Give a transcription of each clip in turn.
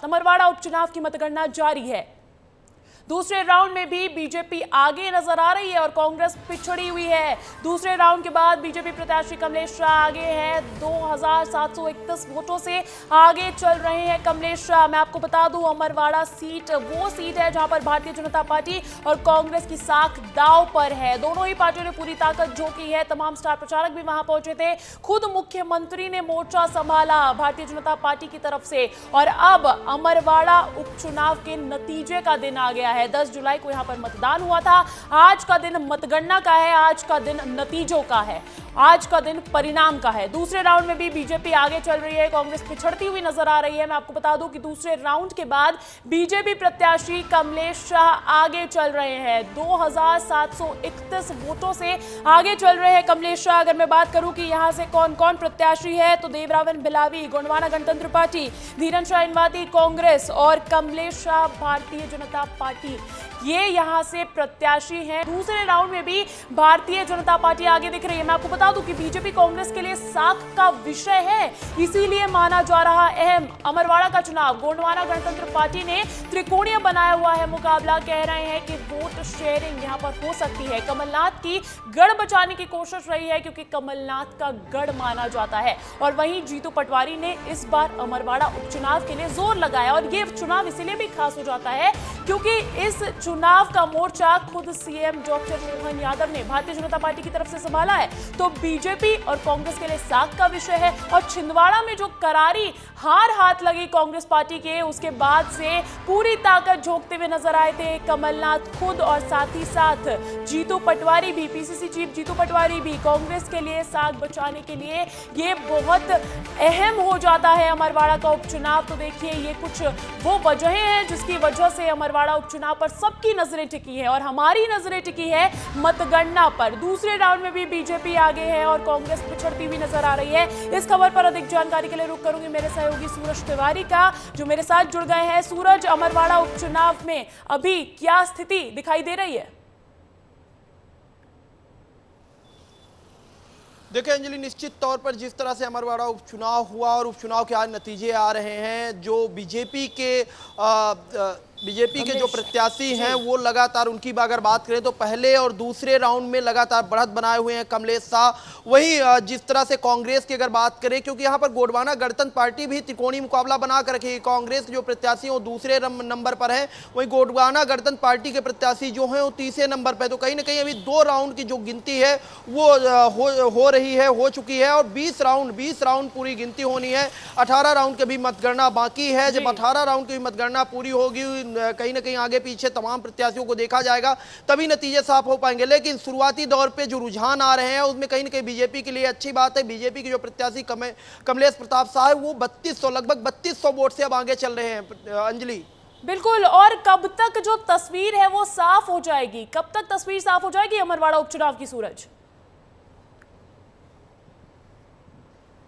अमरवाड़ा उपचुनाव की मतगणना जारी है। दूसरे राउंड में भी बीजेपी आगे नजर आ रही है और कांग्रेस पिछड़ी हुई है। दूसरे राउंड के बाद बीजेपी प्रत्याशी कमलेश शाह आगे है, 2731 वोटों से आगे चल रहे हैं कमलेश शाह। मैं आपको बता दूं, अमरवाड़ा सीट वो सीट है जहां पर भारतीय जनता पार्टी और कांग्रेस की साख दांव पर है। दोनों ही पार्टियों ने पूरी ताकत झोंकी है। तमाम स्टार प्रचारक भी वहां पहुंचे थे। खुद मुख्यमंत्री ने मोर्चा संभाला भारतीय जनता पार्टी की तरफ से। और अब अमरवाड़ा उपचुनाव के नतीजे का दिन आ गया है। 10 जुलाई को यहां पर मतदान हुआ था। आज का दिन मतगणना का है, आज का दिन नतीजों का है, आज का दिन परिणाम का है। दूसरे राउंड में भी बीजेपी आगे चल रही है, कांग्रेस पिछड़ती हुई नजर आ रही है। मैं आपको बता दूं कि दूसरे राउंड के बाद बीजेपी प्रत्याशी कमलेश शाह आगे चल रहे हैं, 2731 वोटों से आगे चल रहे हैं कमलेश शाह। अगर मैं बात करूं कि यहां से कौन कौन प्रत्याशी है तो देवरावन बिलावी गोंडवाना गणतंत्र पार्टी, धीरन शाह इनवाती कांग्रेस और कमलेश शाह भारतीय जनता पार्टी, ये यहां से प्रत्याशी हैं। दूसरे राउंड में भी भारतीय जनता पार्टी आगे दिख रही है। मैं आपको बता दूं कि बीजेपी कांग्रेस के लिए साख का विषय है, इसीलिए माना जा रहा अहम अमरवाड़ा का चुनाव। गोंडवाना गणतंत्र पार्टी ने त्रिकोणीय बनाया हुआ है मुकाबला। कह रहे हैं कि वोट शेयरिंग यहां पर हो सकती है। कमलनाथ की गढ़ बचाने की कोशिश रही है क्योंकि कमलनाथ का गढ़ माना जाता है। और वहीं जीतू पटवारी ने इस बार अमरवाड़ा उपचुनाव के लिए जोर लगाया और ये चुनाव इसीलिए भी खास हो जाता है क्योंकि इस चुनाव का मोर्चा खुद सीएम डॉक्टर मोहन यादव ने भारतीय जनता पार्टी की तरफ से संभाला है। तो बीजेपी और कांग्रेस के लिए साख का विषय है। और छिंदवाड़ा में जो करारी हार हाथ लगी कांग्रेस पार्टी के, उसके बाद से पूरी ताकत झोंकते हुए नजर आए थे कमलनाथ खुद और साथ ही साथ जीतू पटवारी भी, पीसीसी चीफ जीतू पटवारी भी। कांग्रेस के लिए साख बचाने के लिए ये बहुत अहम हो जाता है अमरवाड़ा का उपचुनाव। तो देखिए, ये कुछ वो वजहें हैं जिसकी वजह से अमरवाड़ा उपचुनाव पर सबकी नजरें टिकी है और हमारी नजरें टिकी है मतगणना पर। दूसरे राउंड में भी बीजेपी आगे है और कांग्रेस पिछड़ती हुई नजर आ रही है। इस खबर पर अधिक जानकारी के लिए रुख करूंगी मेरे सहयोगी सूरज तिवारी का, जो मेरे साथ जुड़ गए हैं। सूरज, अमरवाड़ा उपचुनाव में अभी क्या स्थिति दिखाई दे रही है? देखिए अंजलि, निश्चित तौर पर जिस तरह से अमरवाड़ा उपचुनाव हुआ और उपचुनाव के आज नतीजे आ रहे हैं, जो बीजेपी के जो प्रत्याशी हैं वो लगातार, उनकी अगर बात करें तो पहले और दूसरे राउंड में लगातार बढ़त बनाए हुए हैं कमलेश शाह। वहीं जिस तरह से कांग्रेस की अगर बात करें, क्योंकि यहाँ पर गोंडवाना गणतंत्र पार्टी भी त्रिकोणीय मुकाबला बना कर रखी है। कांग्रेस के जो प्रत्याशी वो दूसरे नंबर पर है, वहीं गोंडवाना गणतंत्र पार्टी के प्रत्याशी जो हैं वो तीसरे नंबर पर। तो कहीं ना कहीं अभी 2 राउंड की जो गिनती है वो हो चुकी है और 20 राउंड पूरी गिनती होनी है। 18 राउंड की भी मतगणना बाकी है। जब 18 राउंड की मतगणना पूरी होगी, कहीं ना कहीं आगे पीछे तमाम प्रत्याशियों को देखा जाएगा, तभी नतीजे साफ हो पाएंगे। लेकिन शुरुआती दौर पे जो रुझान आ रहे हैं उसमें कहीं ना कहीं बीजेपी के लिए अच्छी बात है। बीजेपी के जो प्रत्याशी कमलेश प्रताप शाह वो लगभग 3200 वोट से अब आगे चल रहे हैं अंजलि। बिल्कुल। और कब तक जो तस्वीर है वो साफ हो जाएगी? कब तक तस्वीर साफ हो जाएगी अमरवाड़ा उपचुनाव की, सूरज?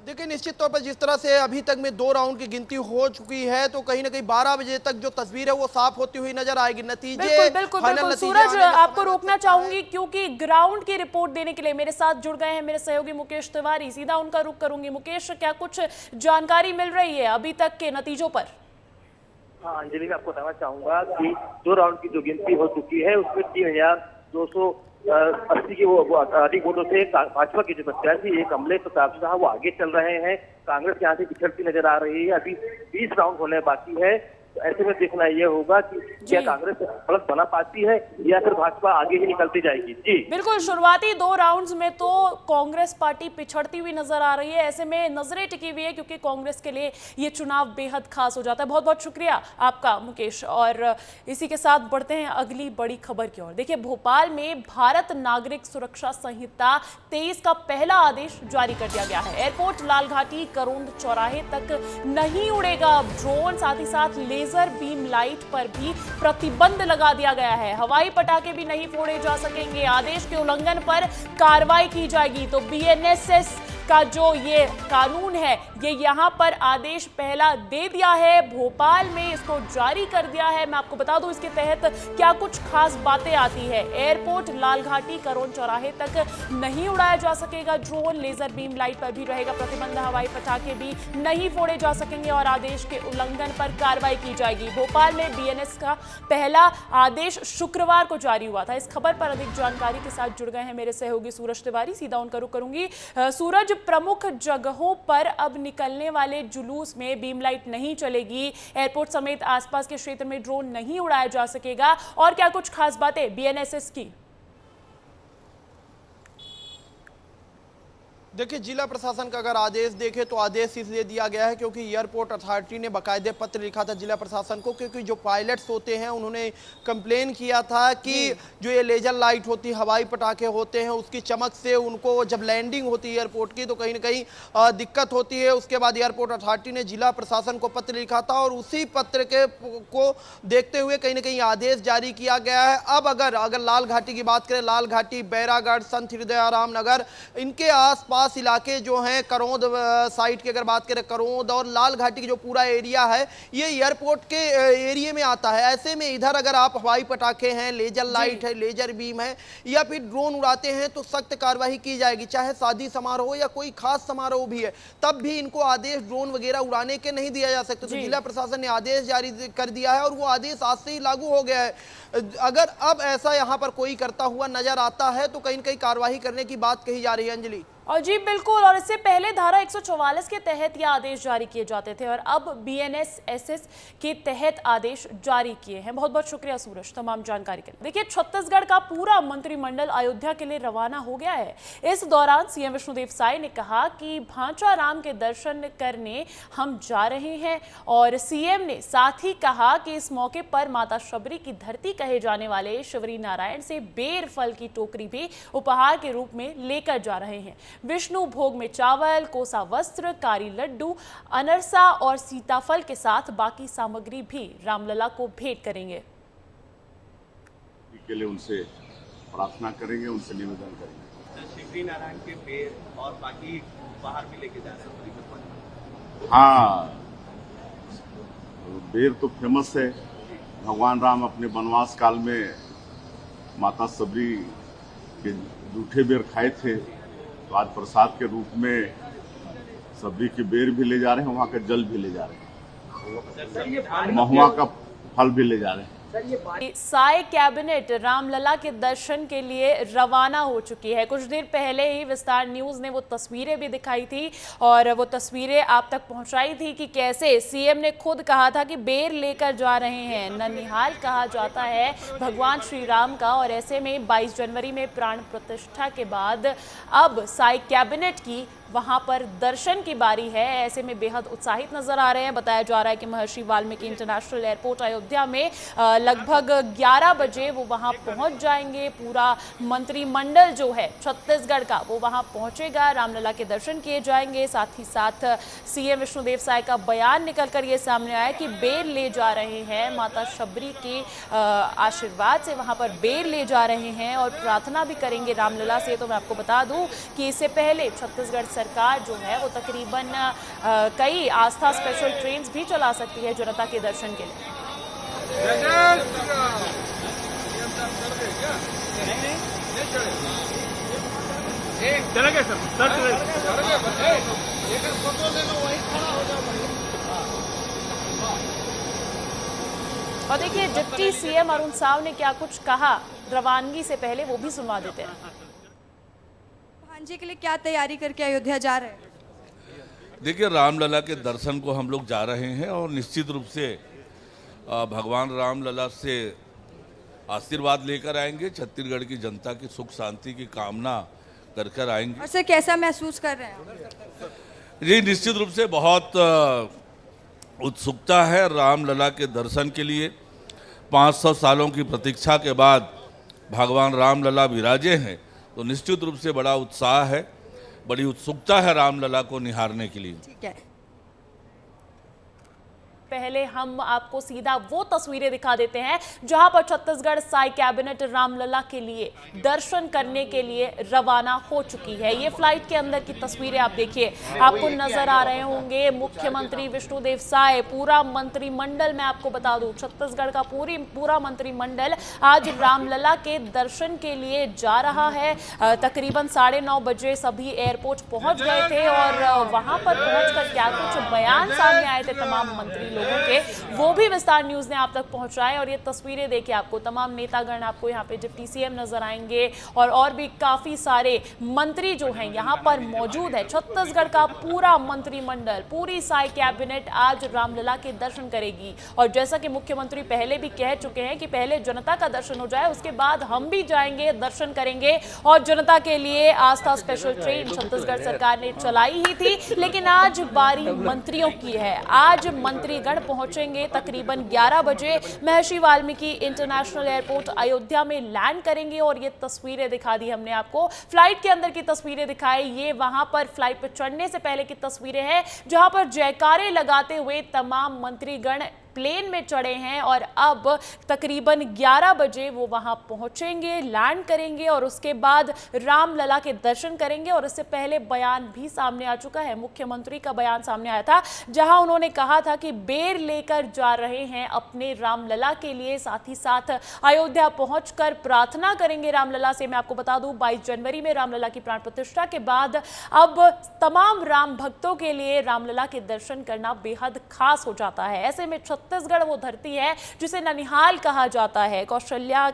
देखिए, निश्चित तौर पर जिस तरह से अभी तक में 2 राउंड की गिनती हो चुकी है, तो कहीं ना कहीं 12 बजे तक जो तस्वीर है वो साफ होती हुई नजर आएगी। नतीजे बिल्कुल। सूरज, आपको रोकना चाहूंगी क्योंकि ग्राउंड की रिपोर्ट देने के लिए मेरे साथ जुड़ गए हैं मेरे सहयोगी मुकेश तिवारी। सीधा उनका रुख करूंगी। मुकेश, क्या कुछ जानकारी मिल रही है अभी तक के नतीजों पर? हाँ अंजलि, मैं आपको बताना चाहूंगा कि 2 राउंड की जो गिनती हो चुकी है उसमें 3280 के वो अधिक वोटों से भाजपा के जो प्रत्याशी है कमलेश प्रताप शाह वो आगे चल रहे हैं। कांग्रेस यहाँ से पिछड़ती नजर आ रही है। अभी 20 राउंड होने बाकी है। तो ऐसे में देखना यह होगा कि क्या कांग्रेस बढ़त बना पाती है या फिर भाजपा आगे ही निकलती जाएगी। जी बिल्कुल। शुरुआती 2 राउंड्स में तो कांग्रेस पार्टी पिछड़ती हुई नजर आ रही है। ऐसे में नजरें टिकी हुई है क्योंकि कांग्रेस के लिए ये चुनाव बेहद खास हो जाता है। बहुत बहुत शुक्रिया आपका मुकेश। और इसी के साथ बढ़ते हैं अगली बड़ी खबर की ओर। देखिए, भोपाल में भारत नागरिक सुरक्षा संहिता 23 का पहला आदेश जारी कर दिया गया है। एयरपोर्ट, लालघाटी, करोंद चौराहे तक नहीं उड़ेगा ड्रोन। साथ ही साथ लेजर बीम लाइट पर भी प्रतिबंध लगा दिया गया है। हवाई पटाखे भी नहीं फोड़े जा सकेंगे। आदेश के उल्लंघन पर कार्रवाई की जाएगी। तो बीएनएसएस का जो ये कानून है ये यहाँ पर आदेश पहला दे दिया है, भोपाल में इसको जारी कर दिया है। मैं आपको बता दूं इसके तहत क्या कुछ खास बातें आती है। एयरपोर्ट, लालघाटी, करोन चौराहे तक नहीं उड़ाया जा सकेगा ड्रोन, लेजर बीम लाइट पर भी रहेगा प्रतिबंध, हवाई पटाखे भी नहीं फोड़े जा सकेंगे और आदेश के उल्लंघन पर कार्रवाई की जाएगी। भोपाल में बीएनएस का पहला आदेश शुक्रवार को जारी हुआ था। इस खबर पर अधिक जानकारी के साथ जुड़ गए हैं मेरे सहयोगी सूरज तिवारी, सीधा उनका रुख करूंगी। सूरज, प्रमुख जगहों पर अब निकलने वाले जुलूस में बीम लाइट नहीं चलेगी, एयरपोर्ट समेत आसपास के क्षेत्र में ड्रोन नहीं उड़ाया जा सकेगा, और क्या कुछ खास बातें बीएनएसएस की? देखिए, जिला प्रशासन का अगर आदेश देखें तो आदेश इसलिए दिया गया है क्योंकि एयरपोर्ट अथॉरिटी ने बाकायदे पत्र लिखा था जिला प्रशासन को, क्योंकि जो पायलट्स होते हैं उन्होंने कंप्लेन किया था कि जो ये लेजर लाइट होती है, हवाई पटाखे होते हैं, उसकी चमक से उनको जब लैंडिंग होती है एयरपोर्ट की तो कहीं ना कहीं दिक्कत होती है। उसके बाद एयरपोर्ट अथॉरिटी ने जिला प्रशासन को पत्र लिखा था और उसी पत्र को देखते हुए कहीं ना कहीं आदेश जारी किया गया है। अब अगर लाल घाटी की बात करें, लाल घाटी, बैरागढ़, संत हृदयाराम नगर, इनके आसपास इलाके जो हैं, करौंद साइड की अगर बात करें, करौंद और लाल घाटी की जो पूरा एरिया है ये एयरपोर्ट के एरिया में आता है। ऐसे में इधर अगर आप हवाई पटाखे हैं, लेजर लाइट है, लेजर बीम है या फिर ड्रोन उड़ाते हैं तो सख्त कार्रवाई की जाएगी। चाहे शादी समारोह या कोई खास समारोह भी है, तब भी इनको आदेश ड्रोन वगैरह उड़ाने के नहीं दिया जा सकता। तो जिला प्रशासन ने आदेश जारी कर दिया है और वो आदेश आज से ही लागू हो गया है। अगर अब ऐसा यहाँ पर कोई करता हुआ नजर आता है तो कहीं ना कहीं कार्रवाई करने की बात कही जा रही है। अंजलि और जी बिल्कुल, और इससे पहले धारा 144 के तहत ये आदेश जारी किए जाते थे और अब बीएनएसएस के तहत आदेश जारी किए हैं। बहुत बहुत शुक्रिया सूरज तमाम जानकारी के लिए। देखिए, छत्तीसगढ़ का पूरा मंत्रिमंडल अयोध्या के लिए रवाना हो गया है। इस दौरान सीएम विष्णुदेव साय ने कहा कि भांचा राम के दर्शन करने हम जा रहे हैं और सीएम ने साथ ही कहा कि इस मौके पर माता शबरी की धरती कहे जाने वाले शिवरी नारायण से बेर फल की टोकरी भी उपहार के रूप में लेकर जा रहे हैं। विष्णु भोग में चावल, कोसा वस्त्र, कारी लड्डू, अनरसा और सीताफल के साथ बाकी सामग्री भी रामलला को भेंट करेंगे। के लिए उनसे प्रार्थना करेंगे, उनसे निवेदन करेंगे। शिवरी नारायण के बेर और बाकी उपहार भी लेके जा रहे हैं। हाँ, बेर तो फेमस है। भगवान राम अपने वनवास काल में माता शबरी के जूठे बेर खाए थे, तो आज प्रसाद के रूप में शबरी के बेर भी ले जा रहे हैं, वहाँ का जल भी ले जा रहे हैं, महुआ का फल भी ले जा रहे हैं। साय कैबिनेट रामलला के दर्शन के लिए रवाना हो चुकी है। कुछ देर पहले ही विस्तार न्यूज ने वो तस्वीरें भी दिखाई थी और वो तस्वीरें आप तक पहुंचाई थी कि कैसे सीएम ने खुद कहा था कि बेर लेकर जा रहे हैं। ननिहाल कहा जाता है भगवान श्री राम का और ऐसे में 22 जनवरी में प्राण प्रतिष्ठा के बाद अब साय कैबिनेट की वहां पर दर्शन की बारी है। ऐसे में बेहद उत्साहित नजर आ रहे हैं। बताया जा रहा है कि महर्षि वाल्मीकि इंटरनेशनल एयरपोर्ट अयोध्या में लगभग 11 बजे वो वहां पहुंच जाएंगे। पूरा मंत्रिमंडल जो है छत्तीसगढ़ का वो वहां पहुंचेगा, रामलला के दर्शन किए जाएंगे। साथ ही साथ सीएम विष्णुदेव साय का बयान निकलकर ये सामने आया कि बेर ले जा रहे हैं, माता शबरी के आशीर्वाद से वहां पर बेर ले जा रहे हैं और प्रार्थना भी करेंगे रामलला से। तो मैं आपको बता दूं कि इससे पहले छत्तीसगढ़ सरकार जो है वो तकरीबन कई आस्था स्पेशल ट्रेन्स भी चला सकती है जनता के दर्शन के लिए। और देखिए, डिप्टी सीएम अरुण साव ने क्या कुछ कहा रवानगी से पहले, वो भी सुनवा देते हैं। भांजे के लिए क्या तैयारी करके अयोध्या जा रहे हैं? देखिए, रामलला के दर्शन को हम लोग जा रहे हैं और निश्चित रूप से भगवान रामलला से आशीर्वाद लेकर आएंगे। छत्तीसगढ़ की जनता की सुख शांति की कामना कर आएंगे। और सर, कैसा महसूस कर रहे हैं? जी, निश्चित रूप से बहुत उत्सुकता है रामलला के दर्शन के लिए। 500 सालों की प्रतीक्षा के बाद भगवान रामलला विराजे हैं, तो निश्चित रूप से बड़ा उत्साह है, बड़ी उत्सुकता है रामलला को निहारने के लिए। ठीक है। पहले हम आपको सीधा वो तस्वीरें दिखा देते हैं जहां पर छत्तीसगढ़ साई कैबिनेट रामलला के लिए दर्शन करने के लिए रवाना हो चुकी है। ये फ्लाइट के अंदर की तस्वीरें आप देखिए, आपको नजर आ रहे होंगे मुख्यमंत्री विष्णुदेव साय, पूरा मंत्रिमंडल। मैं आपको बता दूं छत्तीसगढ़ का पूरा मंत्रिमंडल आज रामलला के दर्शन के लिए जा रहा है। तकरीबन 9:30 बजे सभी एयरपोर्ट पहुंच गए थे और वहां पर पहुंचकर क्या कुछ बयान सामने आए थे तमाम मंत्री लोगों के, वो भी विस्तार न्यूज ने आप तक पहुंचाए। और ये तस्वीरें देखिए, आपको तमाम नेतागण, आपको यहाँ पे डिप्टी सीएम नजर आएंगे और भी काफी सारे मंत्री जो हैं यहाँ पर मौजूद है। छत्तीसगढ़ का पूरा मंत्रिमंडल, पूरी साई कैबिनेट आज रामलला के दर्शन करेगी। और जैसा कि मुख्यमंत्री पहले भी कह चुके हैं कि पहले जनता का दर्शन हो जाए, उसके बाद हम भी जाएंगे, दर्शन करेंगे। और जनता के लिए आस्था स्पेशल ट्रेन छत्तीसगढ़ सरकार ने चलाई ही थी, लेकिन आज बारी मंत्रियों की है। आज मंत्रीगण पहुंचेंगे तकरीबन 11 बजे महर्षि वाल्मीकि इंटरनेशनल एयरपोर्ट अयोध्या में लैंड करेंगे। और ये तस्वीरें दिखा दी हमने आपको, फ्लाइट के अंदर की तस्वीरें दिखाई। ये वहां पर फ्लाइट पर चढ़ने से पहले की तस्वीरें हैं जहां पर जयकारे लगाते हुए तमाम मंत्रीगण प्लेन में चढ़े हैं और अब तकरीबन 11 बजे वो वहां पहुंचेंगे, लैंड करेंगे और उसके बाद रामलला के दर्शन करेंगे। और इससे पहले बयान भी सामने आ चुका है, मुख्यमंत्री का बयान सामने आया था जहां उन्होंने कहा था कि बेर लेकर जा रहे हैं अपने रामलला के लिए, साथ ही साथ अयोध्या पहुंचकर प्रार्थना करेंगे रामलला से। मैं आपको बता दूं 22 जनवरी में रामलला की प्राण प्रतिष्ठा के बाद अब तमाम राम भक्तों के लिए रामलला के दर्शन करना बेहद खास हो जाता है। ऐसे में छत्तीसगढ़ वो धरती है जिसे ननिहाल कहा जाता है, कौशल्या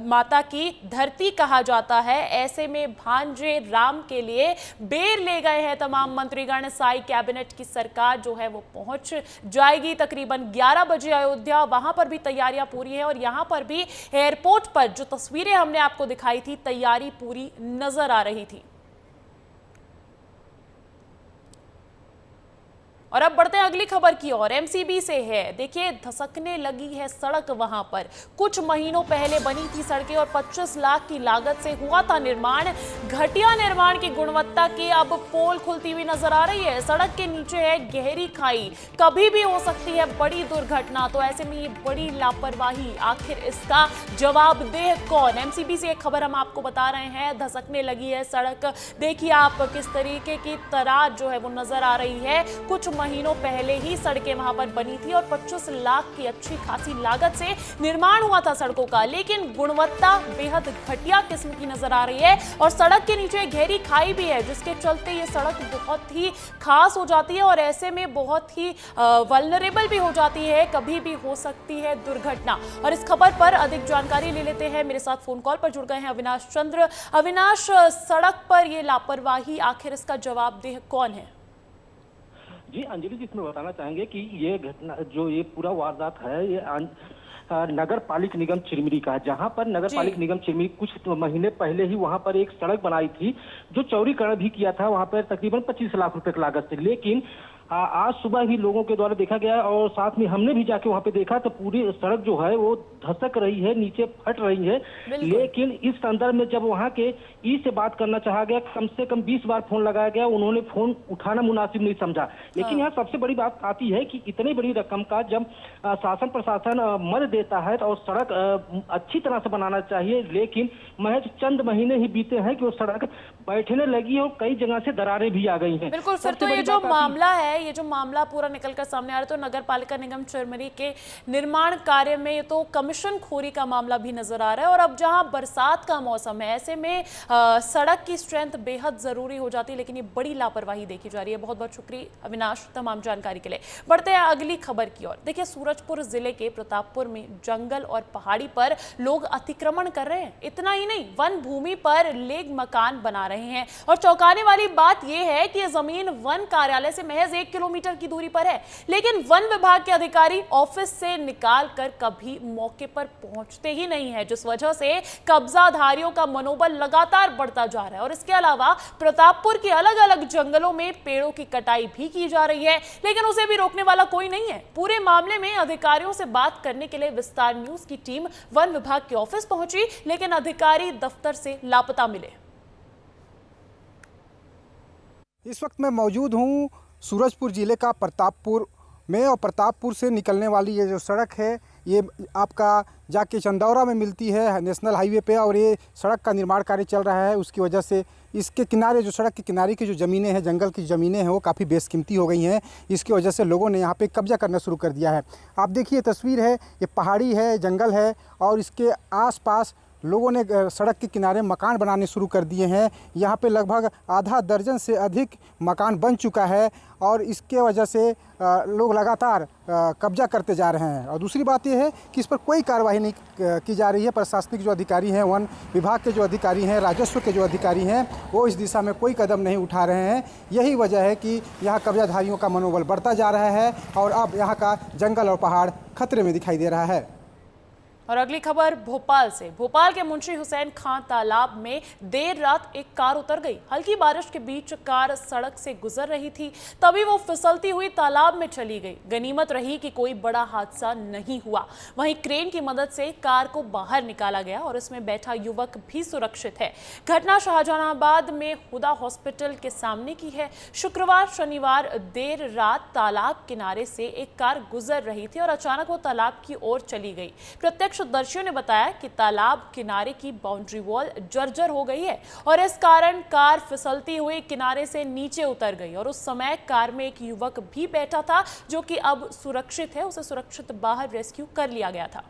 माता की धरती कहा जाता है। ऐसे में भांजे राम के लिए बेर ले गए हैं तमाम मंत्रीगण। साई कैबिनेट की सरकार जो है वो पहुंच जाएगी तकरीबन 11 बजे अयोध्या। वहां पर भी तैयारियां पूरी है और यहां पर भी एयरपोर्ट पर जो तस्वीरें हमने आपको दिखाई थी, तैयारी पूरी नजर आ रही थी। और अब बढ़ते हैं अगली खबर की ओर, एमसीबी से है। देखिए, धसकने लगी है सड़क। वहां पर कुछ महीनों पहले बनी थी सड़कें और 25 लाख की लागत से हुआ था निर्माण। घटिया निर्माण की गुणवत्ता की अब पोल खुलती हुई नजर आ रही है। सड़क के नीचे है गहरी खाई, कभी भी हो सकती है बड़ी दुर्घटना। तो ऐसे में ये बड़ी लापरवाही, आखिर इसका जवाबदेह कौन? एमसीबी से एक खबर हम आपको बता रहे हैं, धसकने लगी है सड़क। देखिए आप किस तरीके की तरार जो है वो नजर आ रही है। कुछ महीनों पहले ही सड़कें वहां पर बनी थी और 25 लाख की अच्छी खासी लागत से निर्माण हुआ था सड़कों का, लेकिन गुणवत्ता बेहद घटिया किस्म की नजर आ रही है। और सड़क के नीचे गहरी खाई भी है जिसके चलते ये सड़क बहुत ही खास हो जाती है और ऐसे में बहुत ही वल्नरेबल भी हो जाती है, कभी भी हो सकती है दुर्घटना। और इस खबर पर अधिक जानकारी ले लेते हैं, मेरे साथ फोन कॉल पर जुड़ गए हैं अविनाश चंद्र। अविनाश, सड़क पर ये लापरवाही, आखिर इसका जवाबदेह कौन है? जी अंजलि जी, इसमें बताना चाहेंगे कि ये घटना जो ये पूरा वारदात है ये नगर पालिक निगम चिरमिरी का है, जहां पर नगर पालिक निगम चिरमिरी कुछ महीने पहले ही वहां पर एक सड़क बनाई थी जो चौड़ीकरण भी किया था वहां पर तकरीबन 25 लाख रुपए की लागत से। लेकिन आज सुबह ही लोगों के द्वारा देखा गया और साथ में हमने भी जाके वहां पे देखा तो पूरी सड़क जो है वो धसक रही है, नीचे फट रही है। लेकिन इस संदर्भ में जब वहां के ई से बात करना चाहा गया, कम से कम 20 बार फोन लगाया गया, उन्होंने फोन उठाना मुनासिब नहीं समझा। लेकिन यहाँ सबसे बड़ी बात आती है कि इतनी बड़ी रकम का जब शासन प्रशासन मद देता है और सड़क अच्छी तरह से बनाना चाहिए, लेकिन महज चंद महीने ही बीते हैं कि वो सड़क बैठने लगी और कई जगह से दरारें भी आ गई हैं। बिल्कुल, फिर तो ये जो मामला है, ये जो मामला पूरा निकलकर सामने आ रहा है, तो नगर पालिका निगम चिरमिरी के निर्माण कार्य में ये तो कमीशन खोरी का मामला भी नजर आ रहा है। और अब जहां बरसात का मौसम है, ऐसे में सड़क की स्ट्रेंथ बेहद जरूरी हो जाती है, लेकिन ये बड़ी लापरवाही देखी जा रही है। बहुत बहुत शुक्रिया अविनाश तमाम जानकारी के लिए। बढ़ते हैं अगली खबर की ओर। देखिए, सूरजपुर जिले के प्रतापपुर में जंगल और पहाड़ी पर लोग अतिक्रमण कर रहे हैं। इतना ही नहीं, वन भूमि पर लेग मकान बना रहे हैं। और चौंकाने वाली बात यह है कि यह जमीन वन कार्यालय से महज 1 किलोमीटर की दूरी पर है, लेकिन वन विभाग के अधिकारी ऑफिस से निकाल कर कभी मौके पर पहुंचते ही नहीं है, जिस वजह से कब्जाधारियों का मनोबल लगातार बढ़ता जा रहा है। और इसके अलावा प्रतापपुर के अलग अलग जंगलों में पेड़ों की कटाई भी की जा रही है, लेकिन उसे भी रोकने वाला कोई नहीं है। पूरे मामले में अधिकारियों से बात करने के लिए विस्तार न्यूज की टीम वन विभाग के ऑफिस पहुंची, लेकिन अधिकारी दफ्तर से लापता मिले। इस वक्त मैं मौजूद हूं सूरजपुर जिले का प्रतापपुर में और प्रतापपुर से निकलने वाली ये जो सड़क है ये आपका जाके चंदौरा में मिलती है नेशनल हाईवे पे, और ये सड़क का निर्माण कार्य चल रहा है। उसकी वजह से इसके किनारे जो सड़क के किनारे की जो ज़मीनें हैं, जंगल की ज़मीनें हैं, वो काफ़ी बेशकीमती हो गई हैं। इसकी वजह से लोगों ने यहाँ पे कब्जा करना शुरू कर दिया है। आप देखिए तस्वीर है, ये पहाड़ी है, जंगल है, और इसके आसपास लोगों ने सड़क के किनारे मकान बनाने शुरू कर दिए हैं। यहाँ पे लगभग आधा दर्जन से अधिक मकान बन चुका है, और इसके वजह से लोग लगातार कब्जा करते जा रहे हैं। और दूसरी बात यह है कि इस पर कोई कार्रवाई नहीं की जा रही है। प्रशासनिक जो अधिकारी हैं, वन विभाग के जो अधिकारी हैं, राजस्व के जो अधिकारी हैं, वो इस दिशा में कोई कदम नहीं उठा रहे हैं। यही वजह है कि यहाँ कब्जाधारियों का मनोबल बढ़ता जा रहा है, और अब यहाँ का जंगल और पहाड़ खतरे में दिखाई दे रहा है। और अगली खबर भोपाल से। भोपाल के मुंशी हुसैन खां तालाब में देर रात एक कार उतर गई। हल्की बारिश के बीच कार सड़क से गुजर रही थी, तभी वो फिसलती हुई तालाब में चली गई। गनीमत रही कि कोई बड़ा हादसा नहीं हुआ। वहीं क्रेन की मदद से कार को बाहर निकाला गया और इसमें बैठा युवक भी सुरक्षित है। घटना शाहजहानाबाद में हुदा हॉस्पिटल के सामने की है। शुक्रवार शनिवार देर रात तालाब किनारे से एक कार गुजर रही थी और अचानक वो तालाब की ओर चली गई। प्रत्यक्षदर्शियों ने बताया कि तालाब किनारे की बाउंड्री वॉल जर्जर हो गई है और इस कारण कार फिसलती हुई किनारे से नीचे उतर गई। और उस समय कार में एक युवक भी बैठा था जो कि अब सुरक्षित है। उसे सुरक्षित बाहर रेस्क्यू कर लिया गया था।